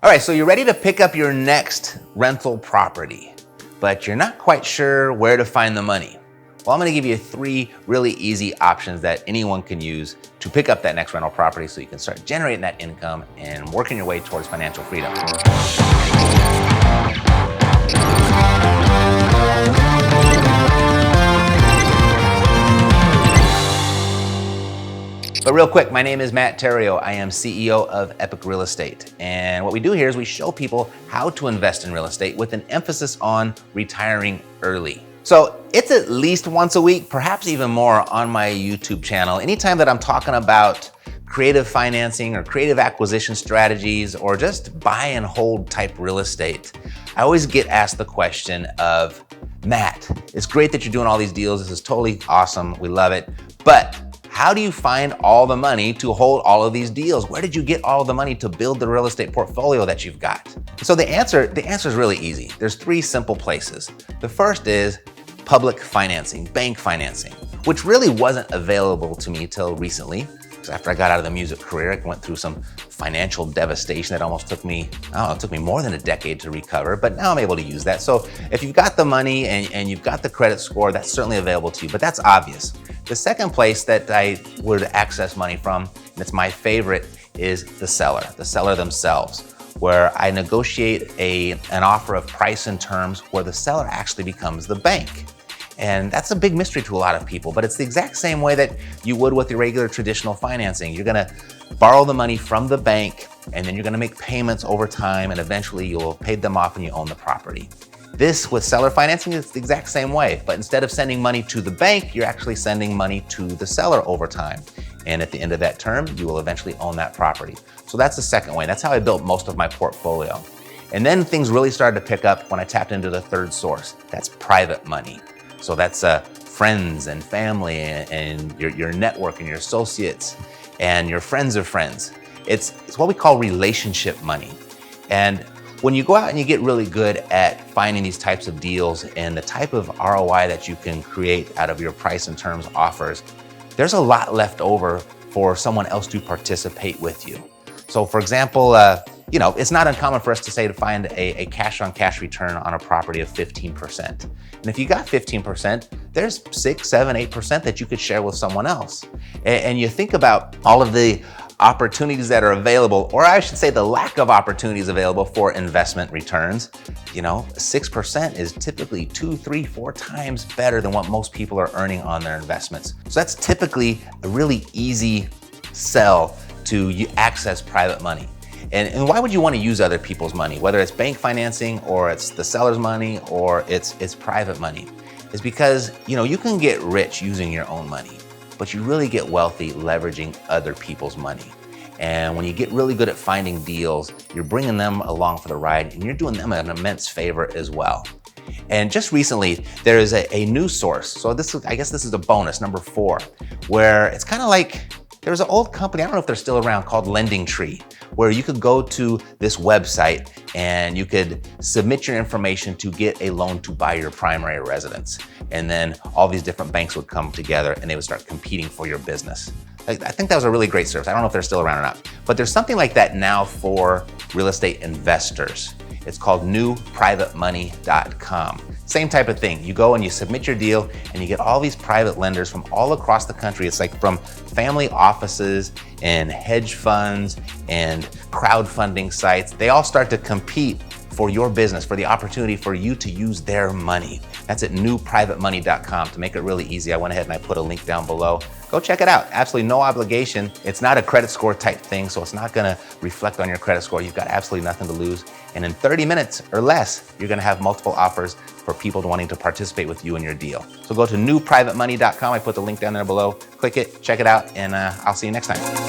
All right, so you're ready to pick up your next rental property, but you're not quite sure where to find the money. Well, I'm gonna give you 3 really easy options that anyone can use to pick up that next rental property so you can start generating that income and working your way towards financial freedom. But real quick, my name is Matt Theriault. I am CEO of Epic Real Estate. And what we do here is we show people how to invest in real estate with an emphasis on retiring early. So it's at least once a week, perhaps even more, on my YouTube channel. Anytime that I'm talking about creative financing or creative acquisition strategies or just buy and hold type real estate, I always get asked the question of, Matt, it's great that you're doing all these deals. This is totally awesome. We love it. But how do you find all the money to hold all of these deals? Where did you get all of the money to build the real estate portfolio that you've got? So the answer is really easy. There's 3 simple places. The first is public financing, bank financing, which really wasn't available to me till recently. Because after I got out of the music career, I went through some financial devastation that almost took me, it took me more than a decade to recover, but now I'm able to use that. So if you've got the money and you've got the credit score, that's certainly available to you, but that's obvious. The second place that I would access money from, and it's my favorite, is the seller themselves, where I negotiate an offer of price and terms where the seller actually becomes the bank. And that's a big mystery to a lot of people, but it's the exact same way that you would with your regular traditional financing. You're gonna borrow the money from the bank, and then you're gonna make payments over time, and eventually you'll pay them off and you own the property. This, with seller financing, is the exact same way, but instead of sending money to the bank, you're actually sending money to the seller over time. And at the end of that term, you will eventually own that property. So that's the second way. That's how I built most of my portfolio. And then things really started to pick up when I tapped into the third source. That's private money. So that's friends and family and your network and your associates and your friends of friends. It's what we call relationship money. And when you go out and you get really good at finding these types of deals and the type of ROI that you can create out of your price and terms offers, there's a lot left over for someone else to participate with you. So for example, it's not uncommon for us to find a cash on cash return on a property of 15%. And if you got 15%, there's 6, 7, 8% that you could share with someone else. And you think about all of the opportunities that are available, or I should say the lack of opportunities available for investment returns. 6% is typically 2, 3, 4 times better than what most people are earning on their investments. So that's typically a really easy sell to access private money. And why would you want to use other people's money, whether it's bank financing or it's the seller's money or it's private money? It's because, you can get rich using your own money, but you really get wealthy leveraging other people's money. And when you get really good at finding deals, you're bringing them along for the ride and you're doing them an immense favor as well. And just recently, there is a new source. So I guess this is a bonus, number 4, where it's kind of like, there's an old company, I don't know if they're still around, called Lending Tree, where you could go to this website and you could submit your information to get a loan to buy your primary residence. And then all these different banks would come together and they would start competing for your business. I think that was a really great service. I don't know if they're still around or not, but there's something like that now for real estate investors. It's called newprivatemoney.com. Same type of thing. You go and you submit your deal and you get all these private lenders from all across the country. It's like from family offices and hedge funds and crowdfunding sites. They all start to compete for your business, for the opportunity for you to use their money. That's at newprivatemoney.com. To make it really easy, I went ahead and I put a link down below. Go check it out. Absolutely no obligation. It's not a credit score type thing, so it's not gonna reflect on your credit score. You've got absolutely nothing to lose. And in 30 minutes or less, you're gonna have multiple offers for people wanting to participate with you in your deal. So go to newprivatemoney.com. I put the link down there below. Click it, check it out, and I'll see you next time.